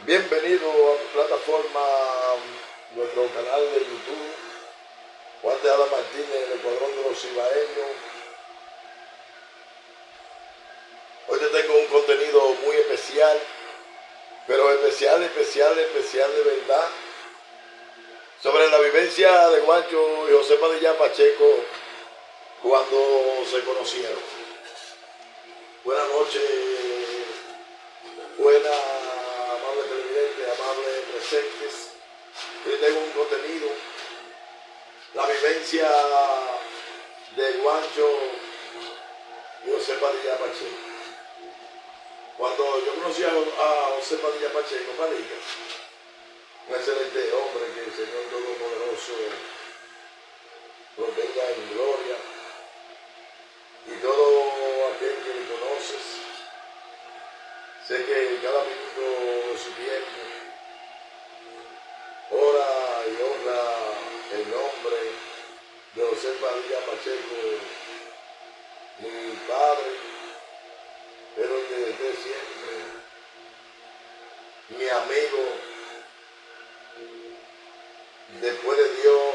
Bienvenido a mi plataforma, nuestro canal de YouTube, Juan de Ada Martínez, el Escuadrón de los Cibaeños. Hoy te tengo un contenido muy especial, pero especial de verdad, sobre la vivencia de Juancho y José Padilla Pacheco cuando se conocieron. Buenas noches, buenas amables televidentes, amables presentes. Hoy tengo un contenido, la vivencia de Juancho y José Padilla Pacheco. Cuando yo conocí a José Padilla Pacheco, un excelente hombre, que el Señor Todopoderoso lo tenga en gloria, y todo aquel que le conoces, sé que cada minuto de su tiempo ora y honra el nombre de José Padilla Pacheco, mi padre, pero desde siempre, mi amigo, después de Dios,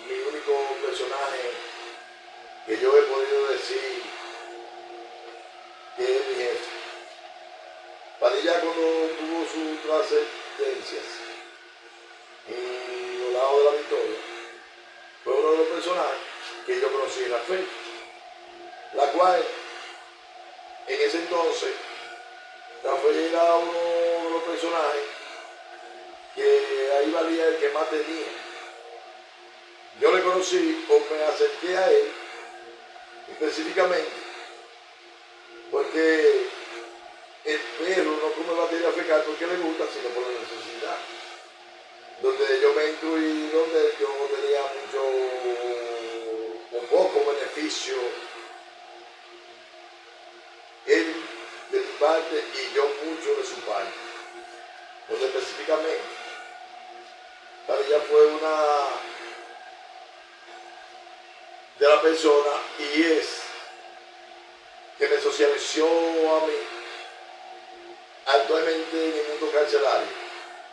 mi único personaje que yo he podido decir que es mi jefe. Padilla, cuando tuvo sus trascendencias en los lados de la Victoria, fue uno de los personajes que yo conocí en la fe, la cual en ese entonces Rafael era uno de los personajes que ahí valía el que más tenía. Yo le conocí o me acerqué a él específicamente porque el perro no come batería fecal porque le gusta, sino por la necesidad. Donde yo me incluí, donde yo tenía mucho o poco beneficio, él de mi parte y yo mucho de su parte. Donde específicamente Padilla fue una de las personas y es que me socializó a mí actualmente en el mundo carcelario,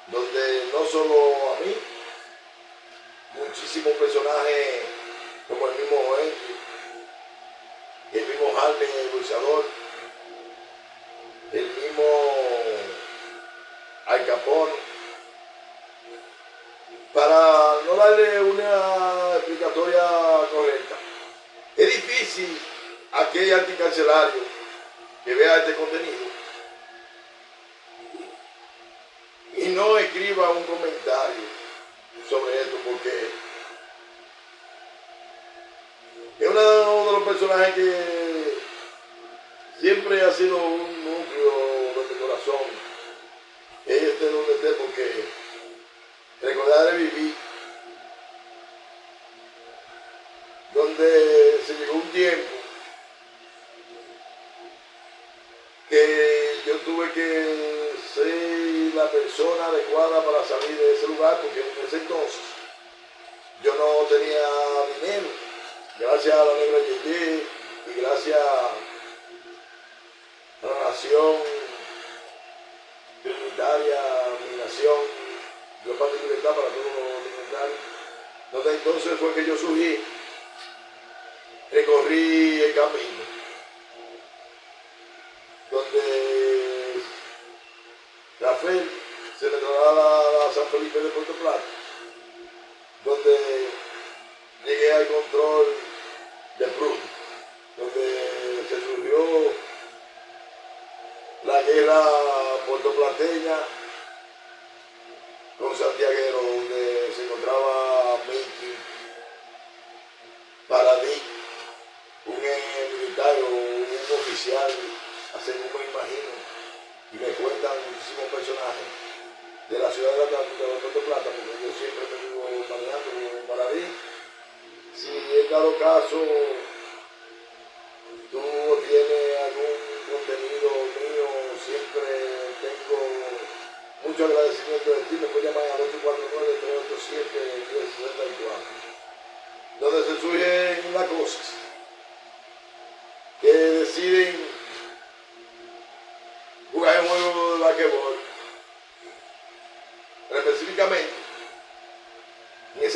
donde no solo a mí, muchísimos personajes como el mismo Henry, el mismo Jaime el Luchador, el mismo Al Capone, para no darle una explicatoria correcta. Es difícil a aquel anticarcelario que vea este contenido y no escriba un comentario sobre esto, porque es uno de los personajes que siempre ha sido un núcleo de mi corazón, que esté donde esté, porque recordar de vivir, donde se llegó un tiempo que yo tuve que ser la persona adecuada para salir de ese lugar, porque en ese entonces yo no tenía dinero, gracias a la negra Yeye y gracias a la nación trinitaria, mi nación, yo para mi libertad para todos los trinitarios, donde entonces fue que yo surgí, recorrí el camino, donde Rafael se le traslada a San Felipe de Puerto Plata, donde llegué al control de Prud, donde se surgió la guerra puertoplateña con Santiaguero, donde se encontraba Mickey, Paradí, un militar o un oficial, así como me imagino, y me cuentan muchísimos personajes de la ciudad de Atlántica de Puerto Plata, porque yo siempre me vivo manejando en Paradí. Si en dado caso tú tienes algún contenido mío, siempre tengo mucho agradecimiento de ti. Me puedes llamar al 849-387-1064, donde se surgen las cosas que deciden jugar un juego de basquetbol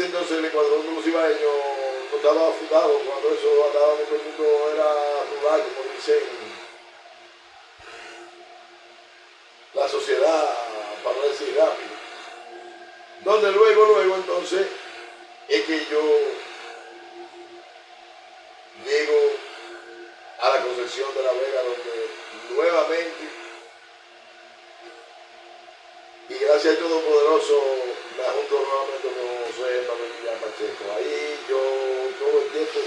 entonces el Escuadrón de los Cibaeños no estaba fundado, cuando eso andaba, todo el mundo era rural, como dicen la sociedad, para no decir rápido. Donde luego entonces es que yo llego a la Concepción de la Vega, donde nuevamente, y gracias al Todopoderoso, me junto nuevamente con José Padilla Pacheco. Ahí yo todo el tiempo,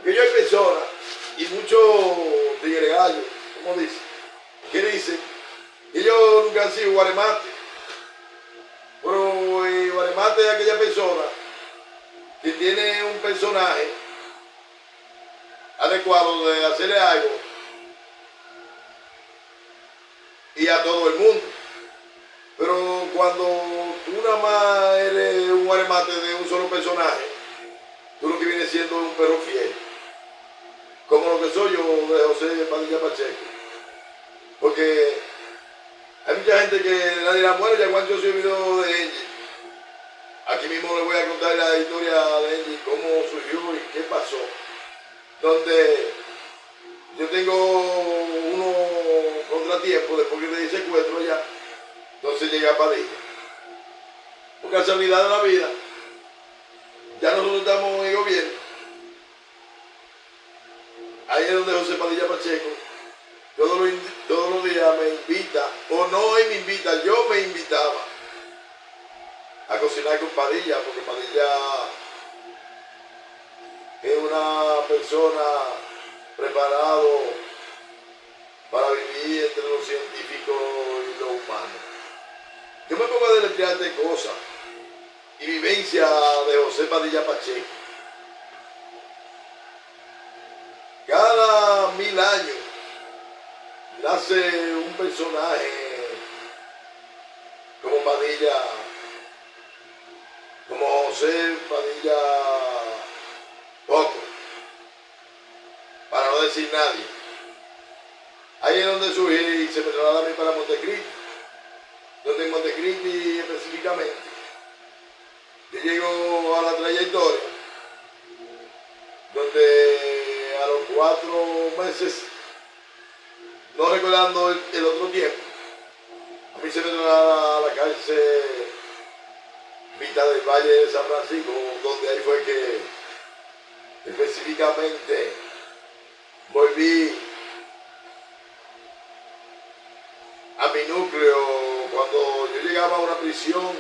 que yo hay personas y muchos tigre gallos, como dicen, que dicen que ellos nunca han sido guaremate, pero guaremate es aquella persona que tiene un personaje adecuado de hacerle algo y a todo el mundo. Pero cuando tú nada más eres un guaremate de un solo personaje, tú lo que vienes siendo es un perro fiel, como lo que soy yo de José Padilla Pacheco. Porque hay mucha gente que la dirá, bueno, ya cuando yo soy el video de Angie, aquí mismo les voy a contar la historia de Angie, cómo surgió y qué pasó. Donde yo tengo unos contratiempos después que le secuestro ya, entonces llegué a Padilla. Por casualidad de la vida, ya nosotros estamos en el gobierno. Ahí es donde José Padilla Pacheco todos los días me invita, o no él me invita, yo me invitaba a cocinar con Padilla, porque Padilla es una persona preparado para vivir entre lo científico y lo humano. Yo me pongo a deletrearte cosas y vivencia de José Padilla Pacheco. Cada 1000 años nace un personaje como Padilla, como José Padilla Poco, para no decir nadie. Ahí es donde surge y se me traslada a mí para Montecristi, donde en Montecristi específicamente yo llego a la trayectoria, donde a los 4 meses, no recordando el otro tiempo, a mí se me traslada a la cárcel Vista del Valle de San Francisco, donde ahí fue que específicamente volví a mi núcleo. Cuando yo llegaba a una prisión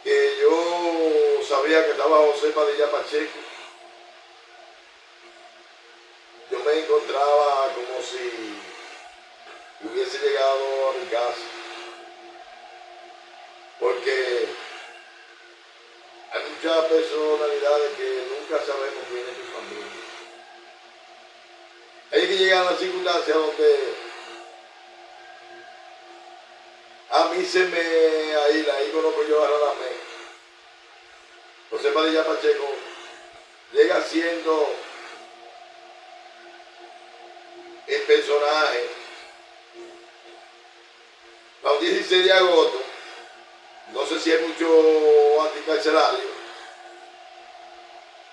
que yo sabía que estaba José Padilla Pacheco, yo me encontraba como si hubiese llegado a mi casa, porque hay muchas personalidades que nunca sabemos quién es tu familia. Hay que llegar a las circunstancias donde a mí se me ahí conozco yo a Radamés. José Padilla Pacheco llega siendo el personaje para un 16 de agosto. No sé si hay muchos anticarcelarios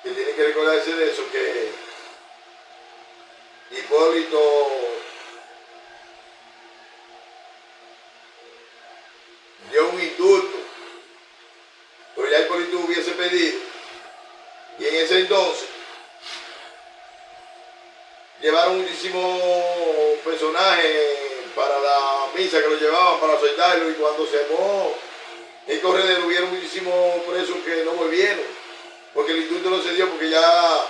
que tienen que recordarse de eso, que Hipólito dio un indulto, pero ya Hipólito hubiese pedido, y en ese entonces llevaron muchísimos personajes para la misa, que lo llevaban para soltarlo, y cuando se armó el corredero hubieron muchísimos presos que no volvieron, porque el indulto no se dio, porque ya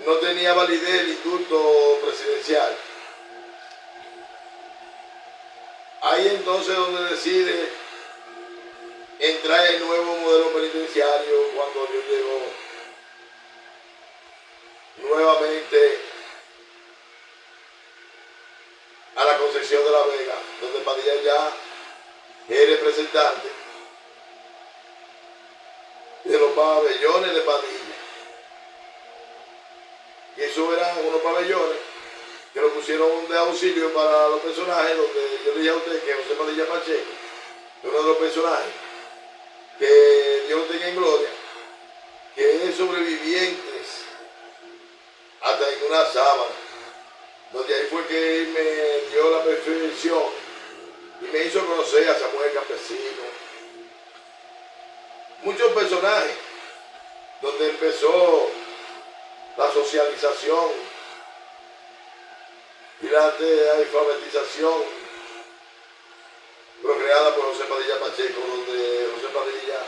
no tenía validez el indulto presidencial. Ahí entonces donde decide entrar el nuevo modelo penitenciario, cuando yo llego nuevamente a la Concepción de la Vega, donde Padilla ya es representante de los pabellones de Padilla. Y eso eran unos pabellones que lo pusieron de auxilio para los personajes, donde yo le dije a usted que José Padilla Pacheco uno de los personajes que Dios lo tenga en gloria, que es sobrevivientes hasta en una sábana, donde ahí fue que él me dio la perfección y me hizo conocer a Samuel Campesino. Muchos personajes donde empezó la socialización y la alfabetización procreada por José Padilla Pacheco, donde José Padilla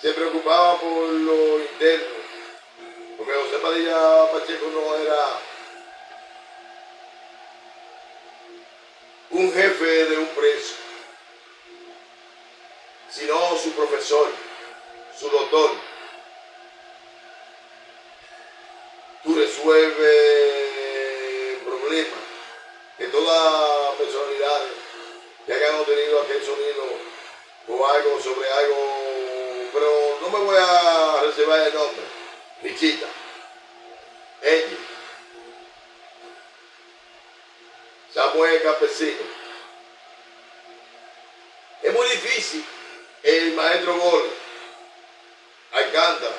se preocupaba por lo interno, porque José Padilla Pacheco no era un jefe de un preso, sino su profesor, su doctor. Tú resuelves problemas que todas las personalidades que hayan obtenido aquel sonido o algo sobre algo, pero no me voy a reservar el nombre, Richita, Angie, Samuel Campesino. Es muy difícil el maestro Gol, Alcántara.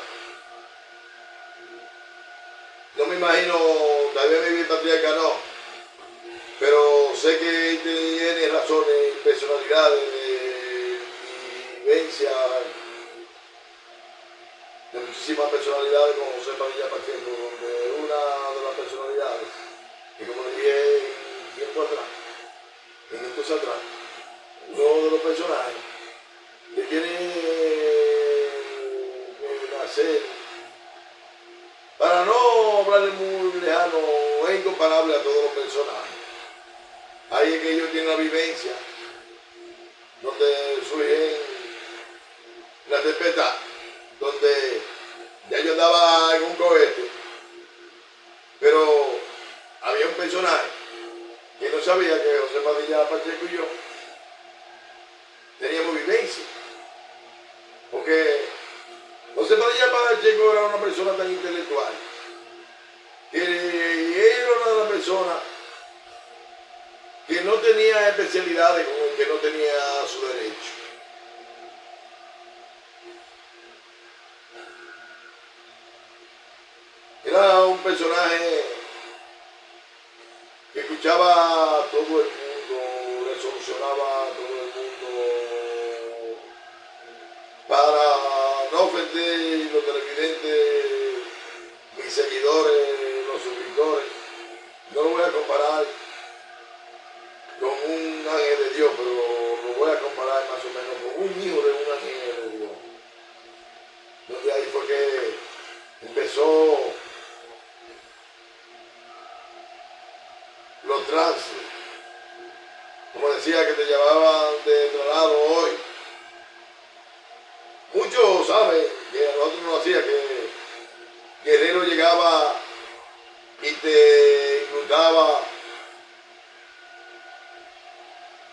No me imagino, tal vez mi patriarca no, pero sé que él tiene razones y personalidades de vivencia, de muchísimas personalidades como José Padilla Pacheco, donde una de las personalidades, que como le dije tiempo atrás, minutos atrás, uno de los personajes que tiene que nacer, para no hablarle muy lejano, es incomparable a todos los personajes. Ahí es que ellos tienen la vivencia, donde surgen la tempestad, donde ya yo andaba en un cohete, pero había un personaje que no sabía que José Padilla Pacheco y yo teníamos vivencia, porque José Padilla Pacheco era una persona tan intelectual que él era una de las personas que no tenía especialidades con el que no tenía su derecho. Era un personaje que escuchaba a todo el mundo, le solucionaba a todo el mundo para no ofender los televidentes, mis seguidores, los suscriptores. No lo voy a comparar con un ángel de Dios, pero lo voy a comparar más o menos con un hijo de un ángel de Dios. Entonces ahí fue que empezó los trances, como decía, que te llevaban de traslado hoy. Muchos saben que a nosotros nos hacía que Guerrero llegaba y te inclutaba,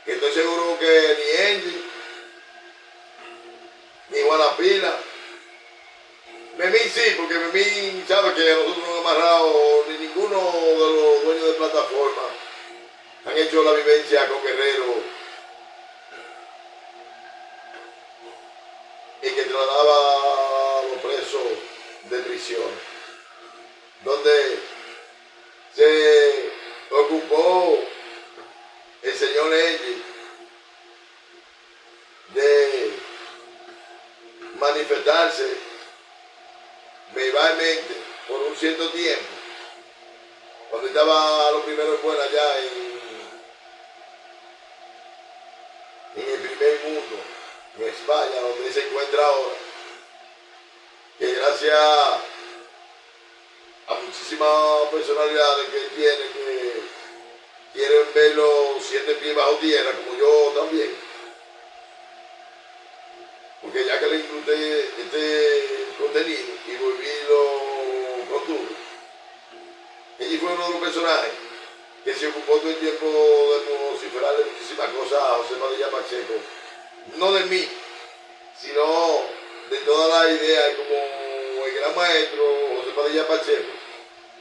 que estoy seguro que ni Angie, ni Juana Pila, Memín sí, porque Memín sabe que a nosotros no hemos amarrado, ni ninguno de los dueños de plataforma han hecho la vivencia con Guerrero y que trasladaba a los presos de prisión, donde se ocupó el señor Angie de manifestarse verbalmente por un cierto tiempo, cuando estaba los primeros buenos allá en el primer mundo, en España, donde se encuentra ahora, que gracias a muchísimas personalidades que él tiene, que quieren verlo 7 pies bajo tierra, como yo también, porque ya que le incluí este contenido y volví lo contuve, ella fue uno de los personajes que se ocupó todo el tiempo de vociferarle muchísimas cosas a José Padilla Pacheco, no de mí, sino de toda la idea, como el gran maestro José Padilla Pacheco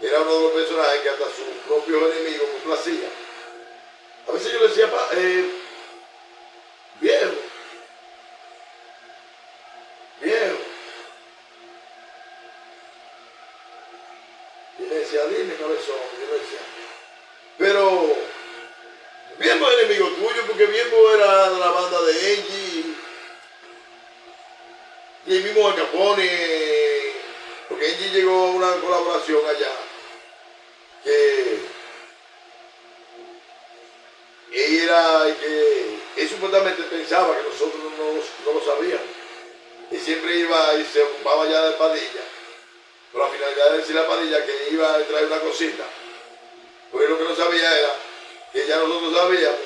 era uno de los personajes que hasta sus propios enemigos complacía. A veces yo le decía, viejo, enemigo tuyo, porque Bimbo era de la banda de Angie, y el mismo Al Capone, porque Angie llegó a una colaboración allá, que él supuestamente pensaba que nosotros no lo sabíamos, y siempre iba y se ocupaba ya de Padilla, con la finalidad de decirle a Padilla que iba a traer una cosita, porque lo que no sabía era que ya nosotros sabíamos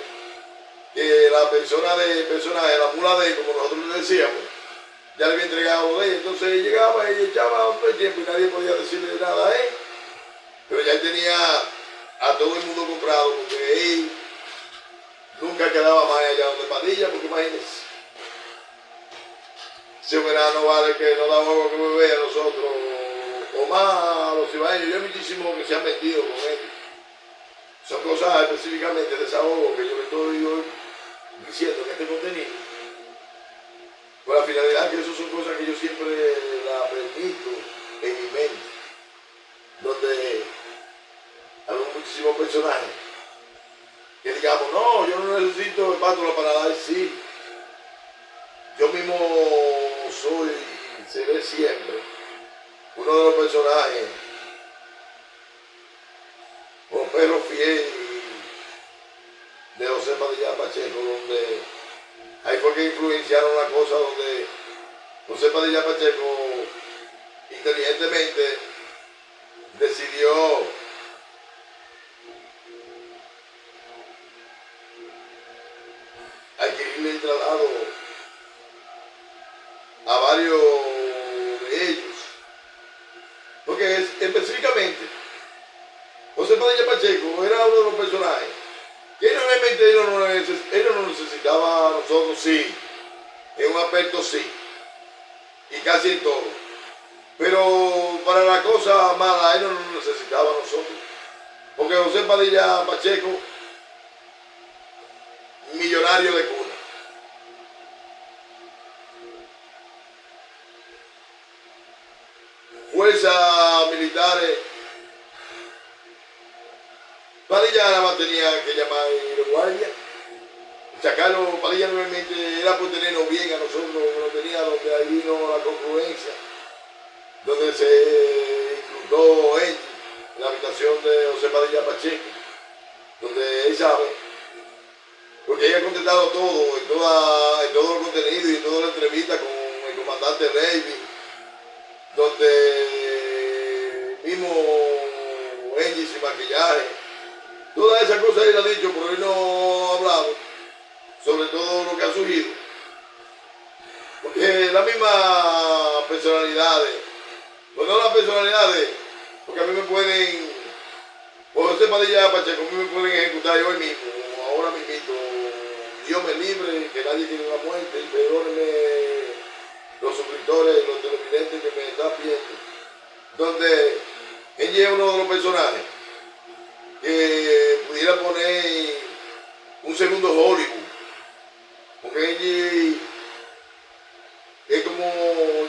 que la persona de personaje, la mula de él, como nosotros le decíamos, ya le había entregado lo de él. Entonces él llegaba y echaba todo el tiempo y nadie podía decirle nada a él. Pero ya él tenía a todo el mundo comprado, porque él nunca quedaba más allá donde Padilla, porque imagínense, ese verano vale que nos da agua que beber a nosotros, o más a los cibaeños. Yo hay muchísimos que se han metido con él. Son cosas específicamente de desahogo que yo le estoy hoy diciendo en este contenido, con la finalidad que eso son cosas que yo siempre las permito en mi mente, donde hay muchísimos personajes que digamos, no, yo no necesito espátula para dar sí. Yo mismo soy, seré siempre, uno de los personajes, o perro fiel de José Padilla Pacheco, donde ahí fue que influenciaron la cosa, donde José Padilla Pacheco inteligentemente decidió adquirirle el traslado a varios de ellos, porque específicamente José Padilla Pacheco era uno de los personajes que realmente él no necesitaba a nosotros, sí, en un aspecto sí, y casi en todo, pero para la cosa mala él no nos necesitaba a nosotros, porque José Padilla Pacheco, millonario de cuna, fuerzas militares. Padilla nada más tenía que llamar a guardia. Sacarlo, Padilla normalmente era por tenernos bien a nosotros, no tenía, donde ahí vino la congruencia, donde se incluyó él en la habitación de José Padilla Pacheco, donde él sabe, porque ella ha contestado todo, en todo el contenido y en toda la entrevista con el comandante Levy, donde mismo Angie sin maquillaje. Todas esas cosas él ha dicho, pero él no ha hablado sobre todo lo que ha surgido. Porque las mismas personalidades, pues no las personalidades, porque a mí me pueden, por José Padilla Pacheco, a mí me pueden ejecutar hoy mismo, ahora mismo, Dios me libre, que nadie tiene la muerte, y perdónenme los suscriptores, los televidentes que me están viendo, donde él es uno de los personajes que pudiera poner un segundo Hollywood, porque ella es como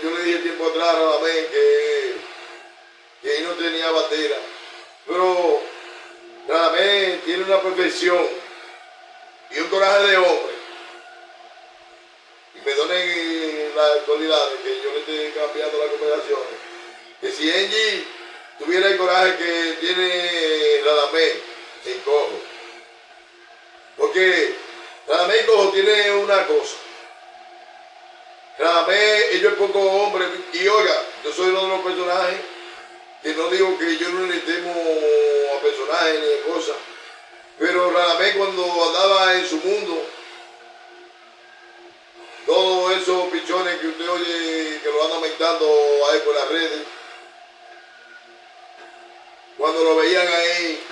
yo le dije tiempo atrás a la vez que él no tenía bandera, pero cada vez tiene una perfección y un coraje de hombre, y perdonen las actualidades que yo le esté cambiando las conversaciones, que si Angie tuviera el coraje que tiene Radamés en Cojo, porque Radamés en Cojo tiene una cosa, Radamés, ellos es poco hombre, y oiga, yo soy uno de los personajes que no digo que yo no le temo a personajes ni a cosas, pero Radamés cuando andaba en su mundo, todos esos pichones que usted oye que lo andan aumentando ahí por las redes, cuando lo veían ahí,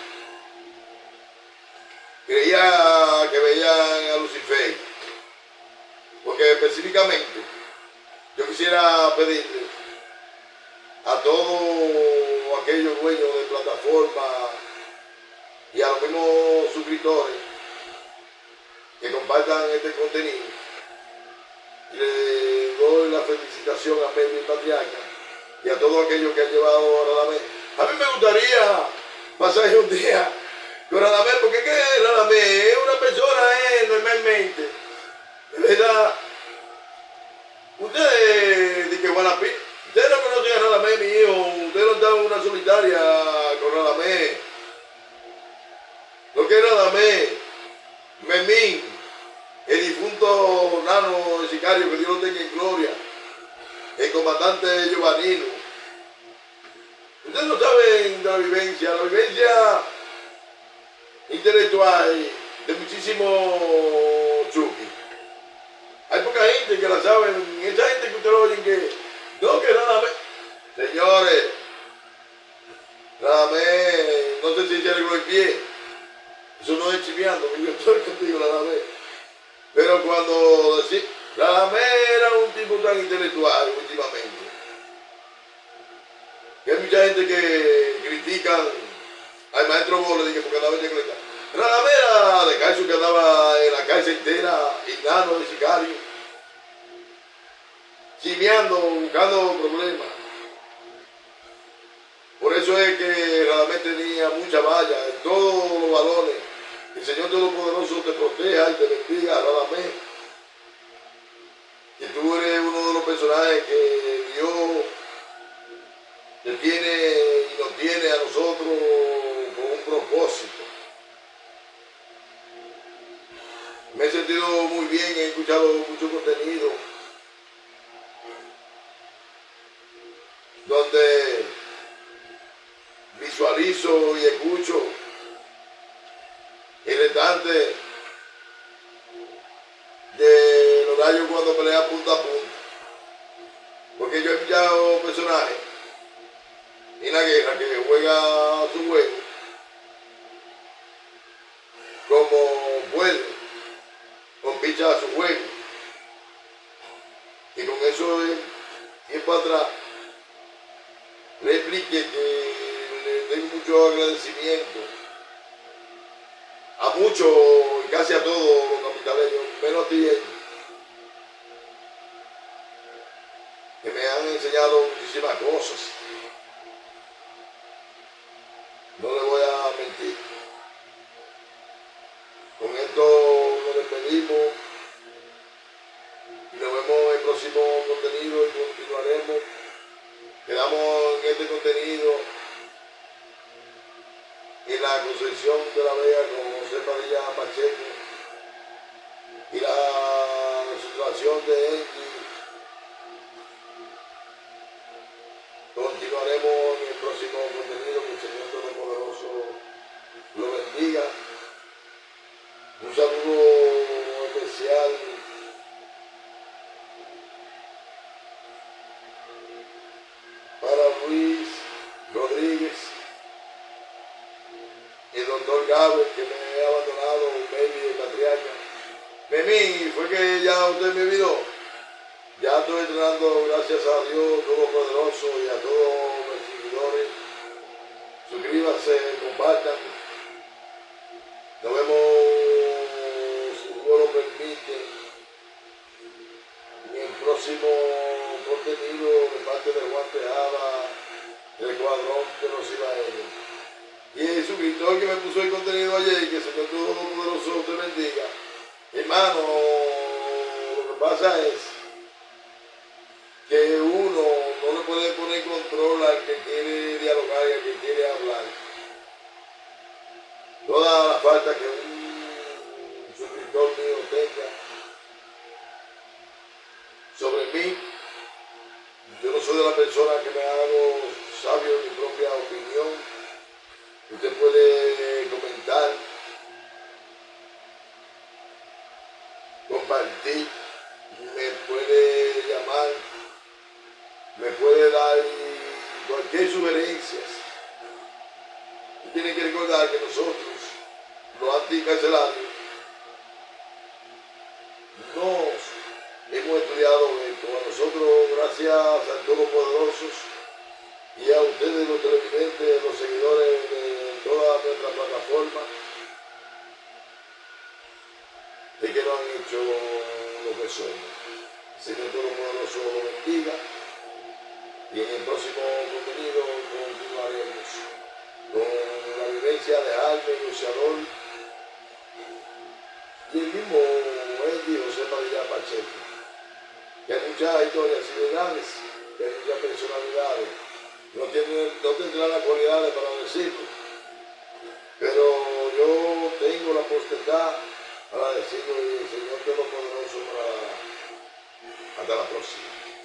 creía que veían a Lucifer, porque específicamente yo quisiera pedirle a todos aquellos dueños de plataformas y a los mismos suscriptores que compartan este contenido, y le doy la felicitación a Melvin Patriarca y a todos aquellos que han llevado a Radamés. A mí me gustaría pasar un día con Radamés, porque es que Radamés es una persona verdad, ustedes, de que Guanapí, ustedes no conocen a Radamés, mi hijo, ustedes no están en una solitaria con Radamés. Lo que es Radamés, Memín, el difunto Nano, el sicario, que Dios lo tenga en gloria, el comandante Giovannino. Ustedes no saben de la vivencia intelectual de muchísimos Chucky. Hay poca gente que la sabe, esa gente que ustedes lo oyen que no, que Radamés. Señores, Radamés, no sé si se arregló el pie. Eso no es chimeando, yo estoy contigo, Radamés. Pero cuando decís, Radamés era un tipo tan intelectual últimamente, que hay mucha gente que critican al maestro Bolle, porque andaba en chancleta. Radamés era de calcio que andaba en la cárcel entera, Nano, de sicario, chimeando, buscando problemas. Por eso es que Radamés tenía mucha valla en todos los balones. El Señor Todopoderoso te proteja y te bendiga, Radamés. Que tú eres uno de los personajes que Dios te tiene y nos tiene a nosotros con un propósito. Me he sentido muy bien, he escuchado mucho contenido donde visualizo y escucho el restante de los gallos cuando pelean punta a punta. Porque yo he escuchado personajes en la guerra que juega su juego como puede, con picha a su juego. Y con eso tiempo atrás le expliqué que le tengo mucho agradecimiento a muchos y casi a todos los capitaleños, menos a ti, que me han enseñado muchísimas cosas. No le voy a mentir. Con esto nos despedimos y nos vemos en el próximo contenido y continuaremos. Quedamos en este contenido en la Concepción de la Vega con José Padilla Pacheco y la situación de Engie. Continuaremos en el próximo contenido, que el Señor Todopoderoso lo bendiga. Un saludo especial para Luis Rodríguez, el doctor Gabriel, que me ha abandonado, baby de Patriarca. Memín, fue que ya usted me olvidó. Ya estoy entrenando, gracias a Dios Todopoderoso y a todos los seguidores. Suscríbanse, compartan. Nos vemos, si Dios lo permite, en el próximo contenido de parte de Juan Tejada, del Escuadrón de los Ibaeños. Y el suscriptor que me puso el contenido ayer, que el Señor Todopoderoso te bendiga. Hermano, lo que pasa es que uno no le puede poner control al que quiere dialogar y al que quiere hablar. Toda la falta que un suscriptor mío tenga sobre mí, yo no soy de la persona que me hago sabio en mi propia opinión. Usted puede comentar, compartir, me puede llamar, me puede dar cualquier sugerencia. Y tienen que recordar que nosotros, los anticarcelarios, hemos estudiado esto. A nosotros, gracias al Todopoderoso y a ustedes, los televidentes, los seguidores de toda nuestra plataforma, de que nos han hecho lo que somos. El Señor Todopoderoso lo bendiga y en el próximo contenido continuaremos con la vivencia de Jaime y Luciador y el mismo Engie José Padilla Pacheco. muchas historias así de grandes, de muchas personalidades. No tendrán las cualidades para decirlo, pero yo tengo la potestad para decirlo y el Señor Todopoderoso para hasta la próxima.